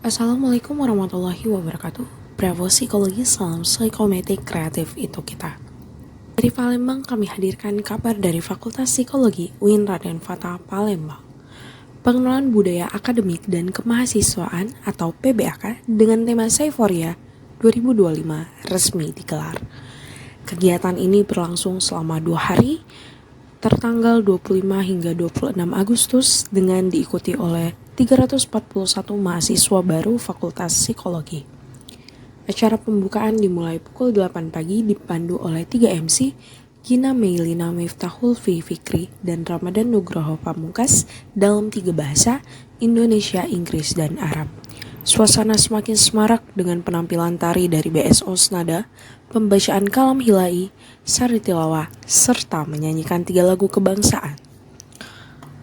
Assalamualaikum warahmatullahi wabarakatuh. Bravo Psikologi, salam psikometik kreatif itu kita. Dari Palembang kami hadirkan kabar dari Fakultas Psikologi UIN Raden Fatah Palembang. Pengenalan budaya akademik dan kemahasiswaan atau PBAK dengan tema Seiforia 2025 resmi digelar. Kegiatan ini berlangsung selama 2 hari, tertanggal 25 hingga 26 Agustus dengan diikuti oleh 341 mahasiswa baru Fakultas Psikologi. Acara pembukaan dimulai pukul 8 pagi dipandu oleh 3 MC, Gina Meilina Miftahul Fikri dan Ramadan Nugroho Pamungkas dalam 3 bahasa, Indonesia, Inggris, dan Arab. Suasana semakin semarak dengan penampilan tari dari BSO Snada, pembacaan kalam hilai, sari tilawah, serta menyanyikan 3 lagu kebangsaan.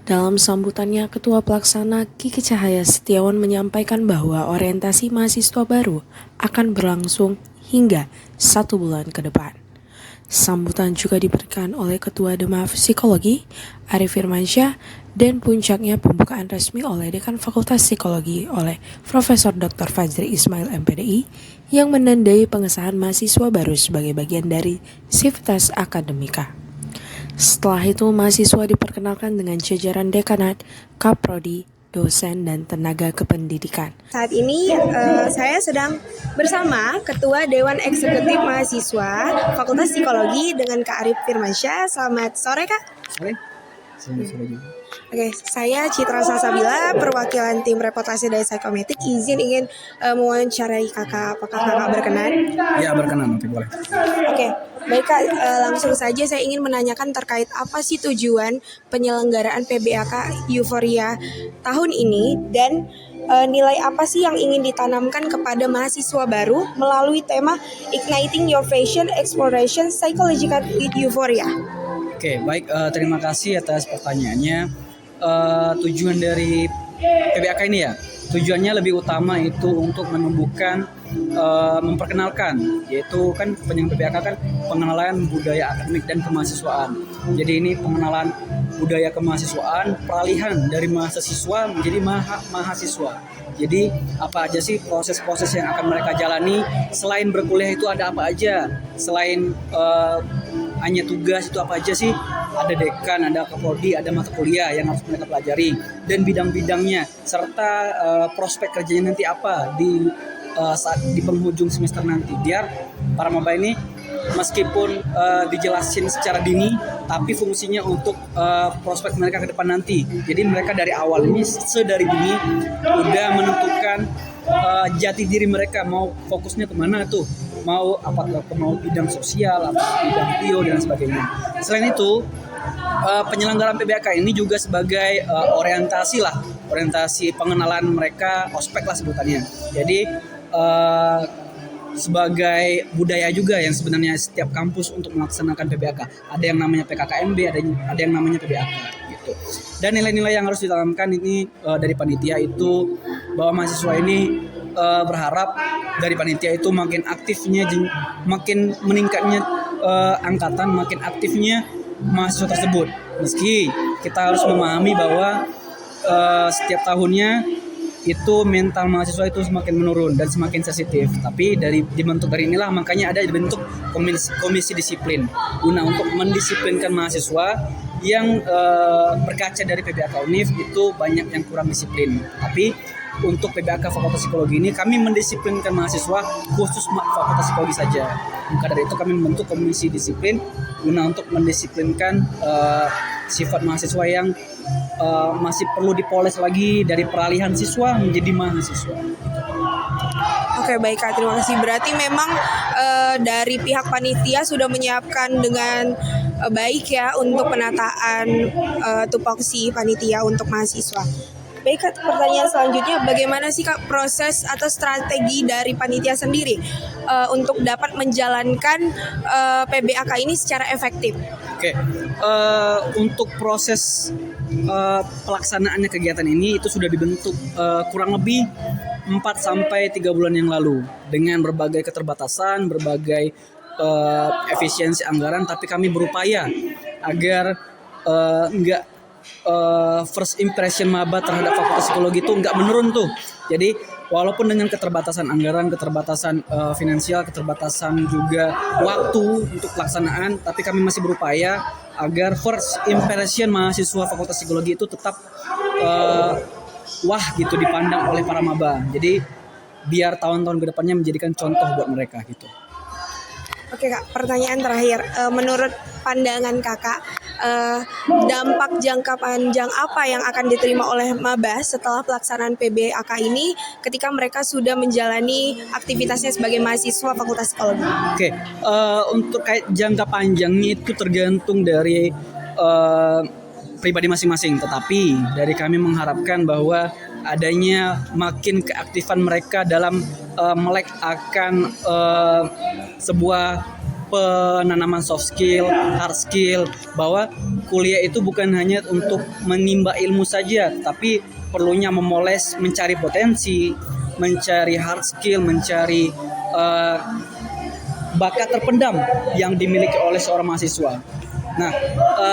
Dalam sambutannya, Ketua Pelaksana Kiki Cahaya Setiawan menyampaikan bahwa orientasi mahasiswa baru akan berlangsung hingga 1 bulan ke depan. Sambutan juga diberikan oleh Ketua Dema Psikologi, Arif Firmansyah, dan puncaknya pembukaan resmi oleh Dekan Fakultas Psikologi oleh Profesor Dr. Fajri Ismail MPDI yang menandai pengesahan mahasiswa baru sebagai bagian dari Sivitas Akademika. Setelah itu, mahasiswa diperkenalkan dengan jajaran dekanat, kaprodi, dosen, dan tenaga kependidikan. Saat ini saya sedang bersama Ketua Dewan Eksekutif Mahasiswa Fakultas Psikologi dengan Kak Arif Firmansyah. Selamat sore, Kak. Sore. Selamat sore juga. Oke, saya Citra Salsabila, perwakilan tim reportase dari Psikometik. Izin ingin mewawancarai Kakak. Apakah Kakak berkenan? Ya, berkenan, nanti boleh. Oke, baik Kak, langsung saja saya ingin menanyakan terkait apa sih tujuan penyelenggaraan PBAK Euforia tahun ini dan nilai apa sih yang ingin ditanamkan kepada mahasiswa baru melalui tema Igniting Your Passion Exploration Psychological with Euphoria. Oke, baik. Terima kasih atas pertanyaannya. Tujuan dari PBAK ini ya, tujuannya lebih utama itu untuk menumbuhkan, memperkenalkan, yaitu kan penyelenggara PBAK kan pengenalan budaya akademik dan kemahasiswaan. Jadi ini pengenalan budaya kemahasiswaan, peralihan dari mahasiswa menjadi mahasiswa. Jadi apa aja sih proses-proses yang akan mereka jalani selain berkuliah itu ada apa aja? Selain hanya tugas itu apa aja sih? Ada dekan, ada kaprodi, ada mata kuliah yang harus mereka pelajari dan bidang-bidangnya serta prospek kerjanya nanti apa di saat di penghujung semester nanti, biar para maba ini meskipun dijelasin secara dini tapi fungsinya untuk prospek mereka ke depan nanti. Jadi mereka dari awal ini sedari dini udah menentukan jati diri mereka mau fokusnya kemana tuh, mau apakah mau bidang sosial atau bidang bio dan sebagainya. Selain itu penyelenggaraan PBAK ini juga sebagai orientasi pengenalan mereka, ospek lah sebutannya. Jadi sebagai budaya juga yang sebenarnya setiap kampus untuk melaksanakan PBAK. Ada yang namanya PKKMB, ada yang namanya PBAK gitu. Dan nilai-nilai yang harus ditanamkan ini dari panitia itu bahwa mahasiswa ini berharap dari panitia itu makin aktifnya, makin meningkatnya angkatan, makin aktifnya mahasiswa tersebut. Meski kita harus memahami bahwa setiap tahunnya itu mental mahasiswa itu semakin menurun dan semakin sensitif. Tapi dibentuk dari inilah makanya ada dibentuk komisi disiplin guna untuk mendisiplinkan mahasiswa yang berkaca dari PBAK UNIF itu banyak yang kurang disiplin. Tapi untuk PBAK Fakultas Psikologi ini kami mendisiplinkan mahasiswa khusus Fakultas Psikologi saja. Maka dari itu kami membentuk komisi disiplin guna untuk mendisiplinkan sifat mahasiswa yang masih perlu dipoles lagi dari peralihan siswa menjadi mahasiswa. Oke, baik Kak, terima kasih. Berarti memang dari pihak panitia sudah menyiapkan dengan baik ya untuk penataan tupoksi panitia untuk mahasiswa. Baik Kak, pertanyaan selanjutnya, bagaimana sih Kak proses atau strategi dari panitia sendiri untuk dapat menjalankan PBAK ini secara efektif? Oke, untuk proses pelaksanaannya kegiatan ini itu sudah dibentuk kurang lebih 4-3 bulan yang lalu dengan berbagai keterbatasan, berbagai efisiensi anggaran, tapi kami berupaya agar nggak first impression maba terhadap Fakultas Psikologi itu nggak menurun tuh. Jadi walaupun dengan keterbatasan anggaran, keterbatasan finansial, keterbatasan juga waktu untuk pelaksanaan, tapi kami masih berupaya agar first impression mahasiswa Fakultas Psikologi itu tetap wah gitu dipandang oleh para maba. Jadi biar tahun-tahun kedepannya menjadikan contoh buat mereka gitu. Oke Kak, pertanyaan terakhir. Menurut pandangan Kakak, dampak jangka panjang apa yang akan diterima oleh maba setelah pelaksanaan PBAK ini ketika mereka sudah menjalani aktivitasnya sebagai mahasiswa Fakultas Psikologi? Oke, untuk kayak jangka panjangnya itu tergantung dari pribadi masing-masing. Tetapi dari kami mengharapkan bahwa adanya makin keaktifan mereka dalam melek akan sebuah penanaman soft skill, hard skill, bahwa kuliah itu bukan hanya untuk menimba ilmu saja, tapi perlunya memoles, mencari potensi, mencari hard skill, mencari bakat terpendam yang dimiliki oleh seorang mahasiswa. Nah,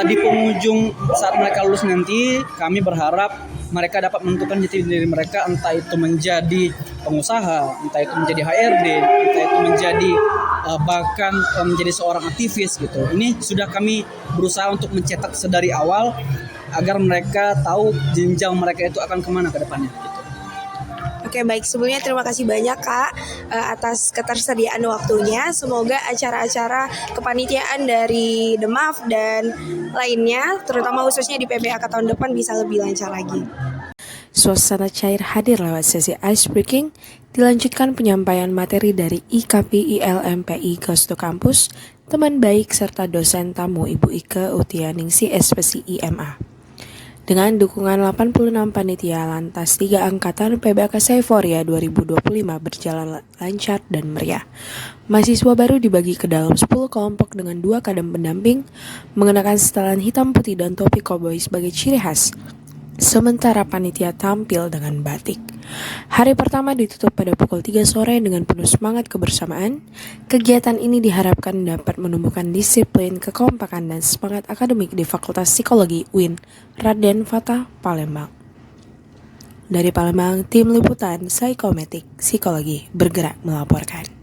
di penghujung saat mereka lulus nanti, kami berharap mereka dapat menentukan jati diri mereka, entah itu menjadi pengusaha, entah itu menjadi HRD, entah itu menjadi bahkan menjadi seorang aktivis gitu. Ini sudah kami berusaha untuk mencetak sedari awal agar mereka tahu jenjang mereka itu akan kemana ke depannya gitu. Oke baik, sebelumnya terima kasih banyak Kak atas ketersediaan waktunya. Semoga acara-acara kepanitiaan dari DEMAF dan lainnya, terutama khususnya di PBAK tahun depan bisa lebih lancar lagi. Suasana cair hadir lewat sesi ice breaking, dilanjutkan penyampaian materi dari IKP ILMPI Gosto Kampus, teman baik serta dosen tamu Ibu Ike Utianingsi SPSI IMA. Dengan dukungan 86 panitia lantas 3 angkatan, PBAK Seiforia 2025 berjalan lancar dan meriah. Mahasiswa baru dibagi ke dalam 10 kelompok dengan 2 kadam pendamping, mengenakan setelan hitam putih dan topi koboi sebagai ciri khas. Sementara panitia tampil dengan batik. Hari pertama ditutup pada pukul 3 sore dengan penuh semangat kebersamaan. Kegiatan ini diharapkan dapat menumbuhkan disiplin, kekompakan, dan semangat akademik di Fakultas Psikologi UIN Raden Fatah Palembang. Dari Palembang, tim liputan Psikometik Psikologi bergerak melaporkan.